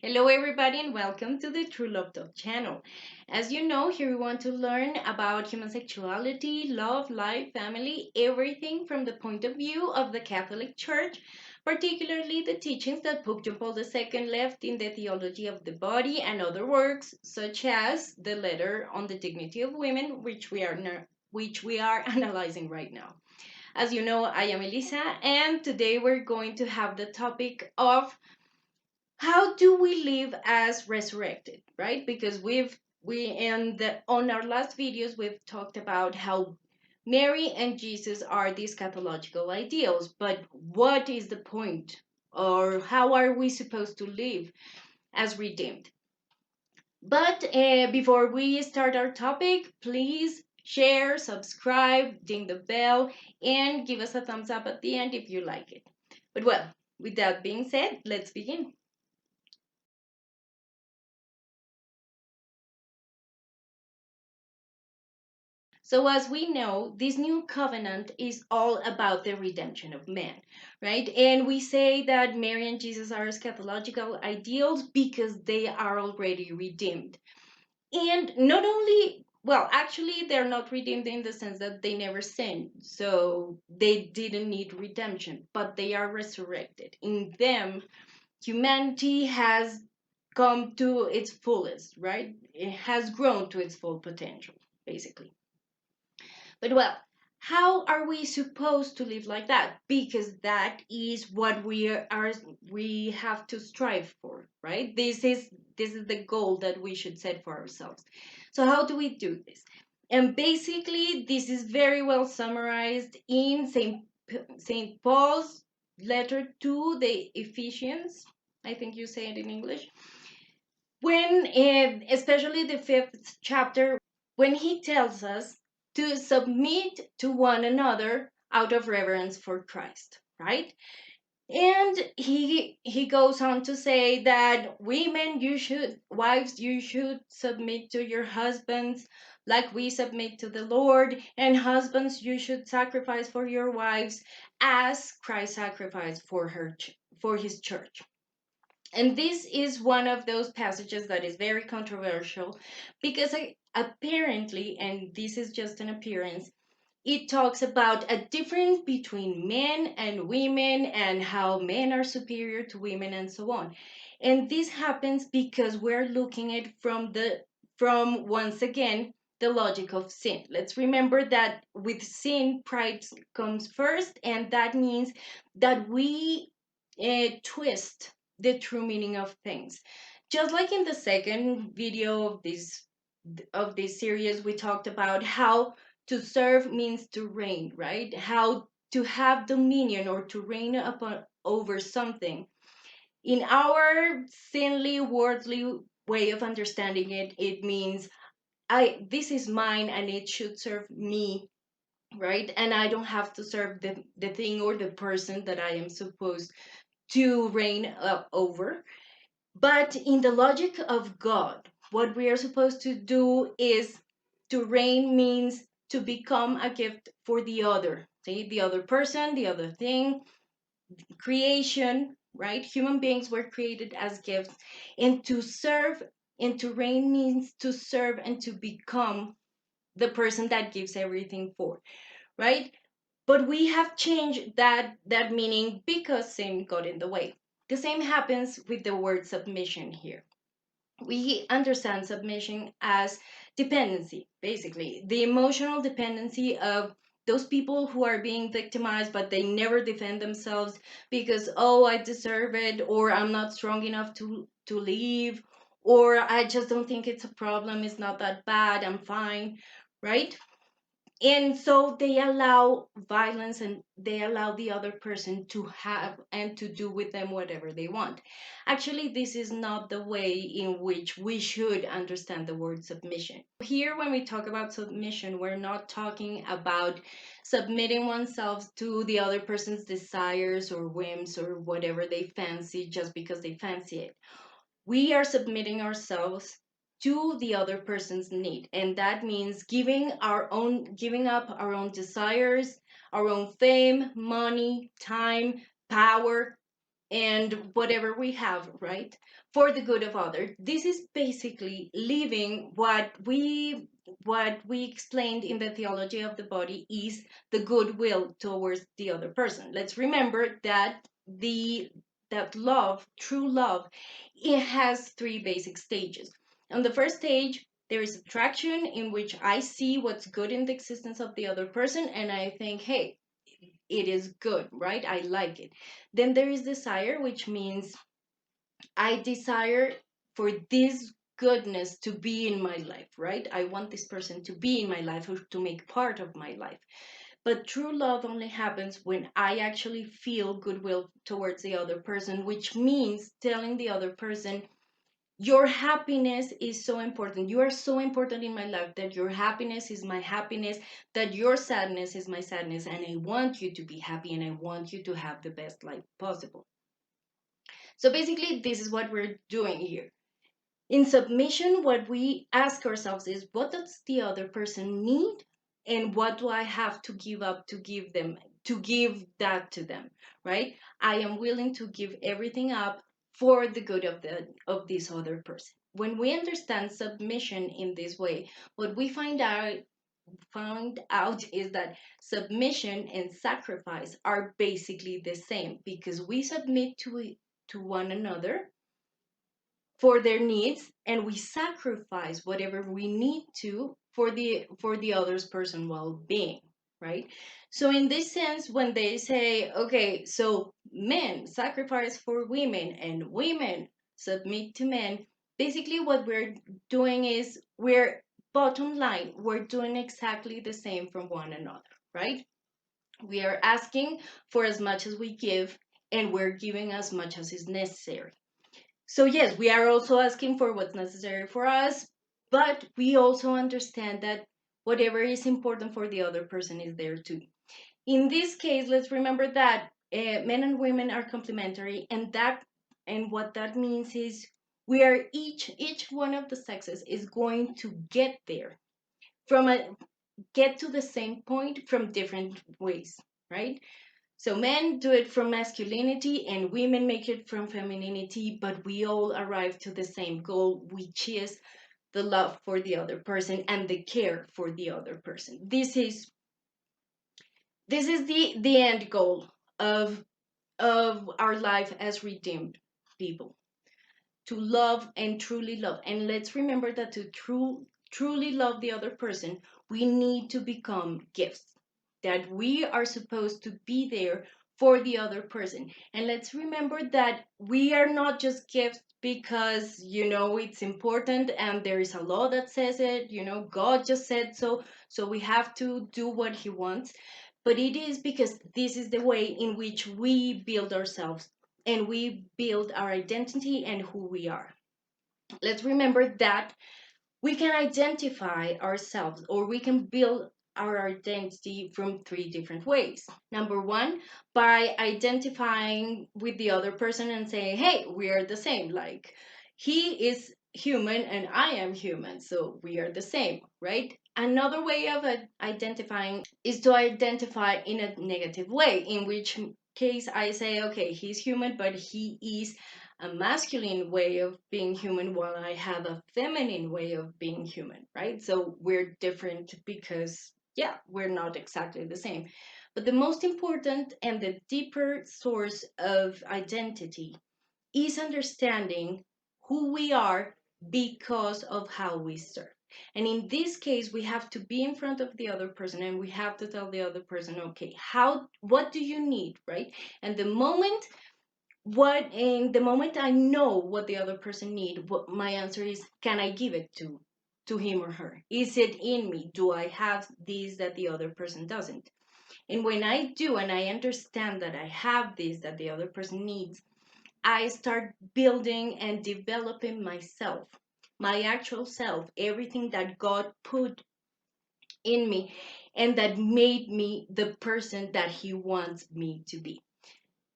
Hello, everybody, and welcome to the True Love Talk channel. As you know, here we want to learn about human sexuality, love, life, family, everything from the point of view of the Catholic Church, particularly the teachings that Pope John Paul II left in the Theology of the Body and other works, such as the Letter on the Dignity of Women, which we are analyzing right now. As you know, I am Elisa, and today we're going to have the topic of how do we live as resurrected, right? Because we in the on our last videos we've talked about how Mary and Jesus are these pathological ideals, but what is the point, or how are we supposed to live as redeemed? But before we start our topic, please share, subscribe, ding the bell, and give us a thumbs up at the end if you like it. But well, with that being said, let's begin. So, as we know, this new covenant is all about the redemption of man, right? And we say that Mary and Jesus are eschatological ideals because they are already redeemed. And not only, well, actually, they're not redeemed in the sense that they never sinned, so they didn't need redemption, but they are resurrected. In them, humanity has come to its fullest, right? It has grown to its full potential, basically. But well, how are we supposed to live like that? Because that is what we have to strive for, right? This is the goal that we should set for ourselves. So how do we do this? And basically, this is very well summarized in Saint Paul's letter to the Ephesians. I think you say it in English. When, especially the fifth chapter, when he tells us to submit to one another out of reverence for Christ, right? And he goes on to say that women, wives, you should submit to your husbands like we submit to the Lord, and husbands, you should sacrifice for your wives as Christ sacrificed for his church. And this is one of those passages that is very controversial because apparently, and this is just an appearance, it talks about a difference between men and women and how men are superior to women and so on. And this happens because we're looking at from once again the logic of sin. Let's remember that with sin, pride comes first, and that means that we twist the true meaning of things. Just like in the second video of this series, we talked about how to serve means to reign, right? How to have dominion or to reign upon over something. In our thinly worldly way of understanding it, it means I this is mine and it should serve me, right? And I don't have to serve the thing or the person that I am supposed to reign over. But in the logic of God, what we are supposed to do is to reign means to become a gift for the other. See, the other person, the other thing, creation, right? Human beings were created as gifts. And to serve and to reign means to serve and to become the person that gives everything for, right? But we have changed that meaning because sin got in the way. The same happens with the word submission here. We understand submission as dependency, basically the emotional dependency of those people who are being victimized but they never defend themselves because, oh, I deserve it, or I'm not strong enough to leave, or I just don't think it's a problem, it's not that bad, I'm fine, right? And so they allow violence and they allow the other person to have and to do with them whatever they want. Actually, this is not the way in which we should understand the word submission. Here, when we talk about submission, we're not talking about submitting oneself to the other person's desires or whims or whatever they fancy just because they fancy it. We are submitting ourselves to the other person's need, and that means giving up our own desires, our own fame, money, time, power, and whatever we have, right, for the good of others. This is basically living what we explained in the theology of the body is the goodwill towards the other person. Let's remember that the that love, true love, it has three basic stages. On the first stage, there is attraction, in which I see what's good in the existence of the other person and I think, hey, it is good, right? I like it. Then there is desire, which means I desire for this goodness to be in my life, right? I want this person to be in my life or to make part of my life. But true love only happens when I actually feel goodwill towards the other person, which means telling the other person, your happiness is so important. You are so important in my life that your happiness is my happiness, that your sadness is my sadness, and I want you to be happy and I want you to have the best life possible. So basically, this is what we're doing here. In submission, what we ask ourselves is, what does the other person need? And what do I have to give up to give them, to give that to them, right? I am willing to give everything up for the good of this other person. When we understand submission in this way, what we find out is that submission and sacrifice are basically the same, because we submit to one another for their needs and we sacrifice whatever we need to for the other's person well-being, right? So in this sense, when they say, okay, so men sacrifice for women and women submit to men, basically what we're doing is, we're bottom line, we're doing exactly the same from one another, right? We are asking for as much as we give, and we're giving as much as is necessary. So yes, we are also asking for what's necessary for us, but we also understand that whatever is important for the other person is there too. In this case, let's remember that men and women are complementary, and what that means is, we are each one of the sexes is going to get there from a get to the same point from different ways, right? So men do it from masculinity and women make it from femininity, but we all arrive to the same goal, which is the love for the other person and the care for the other person. This is the end goal of our life as redeemed people, to love and truly love. And let's remember that to truly love the other person, we need to become gifts, that we are supposed to be there for the other person. And let's remember that we are not just gifts because, it's important and there is a law that says it, God just said so, so we have to do what he wants. But it is because this is the way in which we build ourselves and we build our identity and who we are. Let's remember that we can identify ourselves, or we can build our identity from three different ways. Number one, by identifying with the other person and saying, hey, we are the same. Like, he is human and I am human, so we are the same, right? Another way of identifying is to identify in a negative way, in which case I say, okay, he's human, but he is a masculine way of being human while I have a feminine way of being human, right? So we're different because, yeah, we're not exactly the same. But the most important and the deeper source of identity is understanding who we are because of how we serve. And in this case, we have to be in front of the other person and we have to tell the other person, okay, what do you need, right? And the moment I know what the other person need, what my answer is, can I give it to him or her? Is it in me? Do I have these that the other person doesn't? And when I do, and I understand that I have this that the other person needs, I start building and developing myself, my actual self, everything that God put in me and that made me the person that he wants me to be.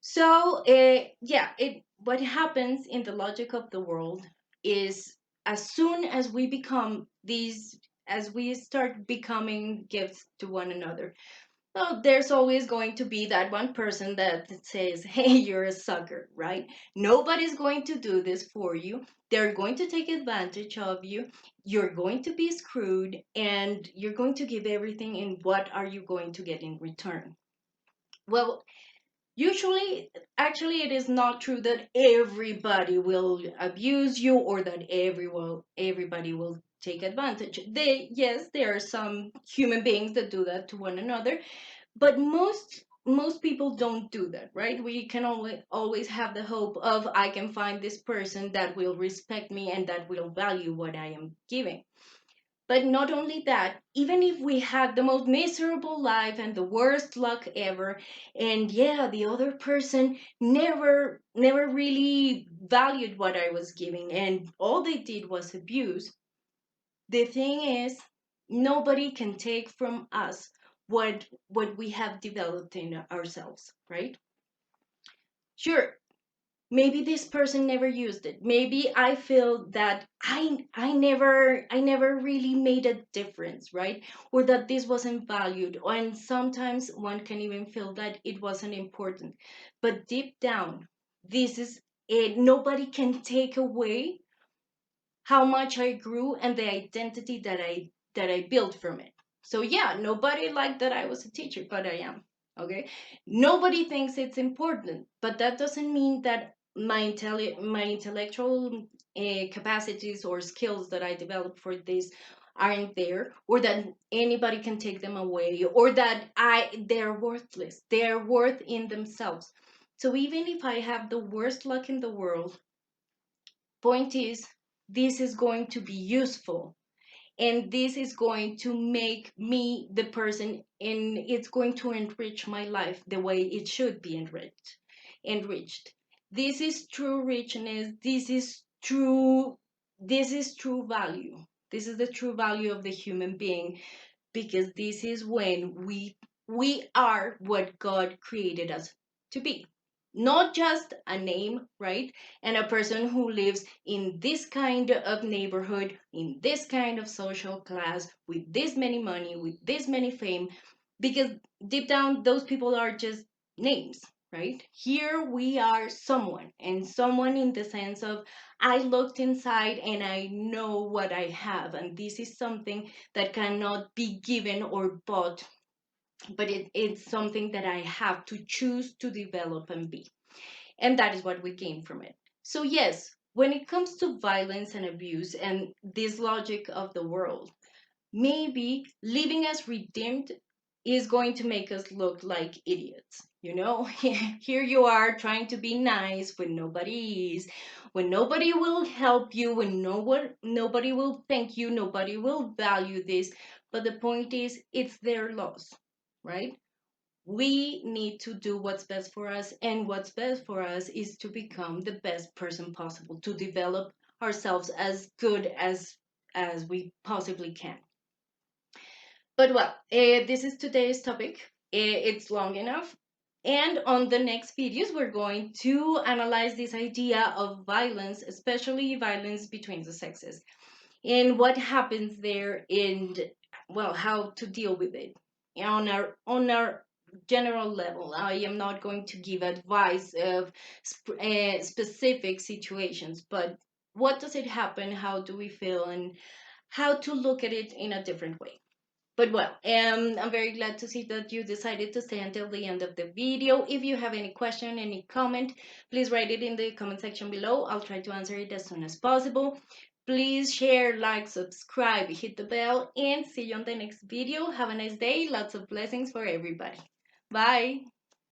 So, yeah, what happens in the logic of the world is, as soon as we become these, as we start becoming gifts to one another, Well, there's always going to be that one person that says, hey, you're a sucker, right? Nobody's going to do this for you. They're going to take advantage of you. You're going to be screwed and you're going to give everything. And what are you going to get in return? Well, usually, actually, it is not true that everybody will abuse you or that everybody will take advantage. Yes, there are some human beings that do that to one another, but most people don't do that, right? We can always have the hope of I can find this person that will respect me and that will value what I am giving. But not only that, even if we had the most miserable life and the worst luck ever, and yeah, the other person never really valued what I was giving, and all they did was abuse, the thing is, nobody can take from us what we have developed in ourselves, right? Sure, maybe this person never used it. Maybe I feel that I never really made a difference, right? Or that this wasn't valued. And sometimes one can even feel that it wasn't important. But deep down, this is it. Nobody can take away how much I grew and the identity that I built from it. So yeah, nobody liked that I was a teacher, but I am. Okay. Nobody thinks it's important, but that doesn't mean that my intellectual capacities or skills that I developed for this aren't there, or that anybody can take them away, or that they're worthless. They're worth in themselves. So even if I have the worst luck in the world, point is, this is going to be useful, and this is going to make me the person, and it's going to enrich my life the way it should be enriched. This is true richness. This is true value. This is the true value of the human being, because this is when we are what God created us to be. Not just a name, right? And a person who lives in this kind of neighborhood, in this kind of social class, with this many money, with this many fame, because deep down, those people are just names, right? Here we are someone, and someone in the sense of I looked inside and I know what I have, and this is something that cannot be given or bought, but it's something that I have to choose to develop and be. And that is what we gain from it. So, yes, when it comes to violence and abuse and this logic of the world, maybe living as redeemed is going to make us look like idiots. You know, here you are trying to be nice when nobody is, when nobody will help you, when nobody will thank you, nobody will value this. But the point is, it's their loss, right? We need to do what's best for us, and what's best for us is to become the best person possible, to develop ourselves as good as we possibly can. But well, this is today's topic. It's long enough. And on the next videos, we're going to analyze this idea of violence, especially violence between the sexes, and what happens there, and well, how to deal with it on our general level. I am not going to give advice of specific situations, but what does it happen? How do we feel? And how to look at it in a different way. But well, I'm very glad to see that you decided to stay until the end of the video. If you have any question, any comment, please write it in the comment section below. I'll try to answer it as soon as possible. Please share, like, subscribe, hit the bell, and see you on the next video. Have a nice day. Lots of blessings for everybody. Bye.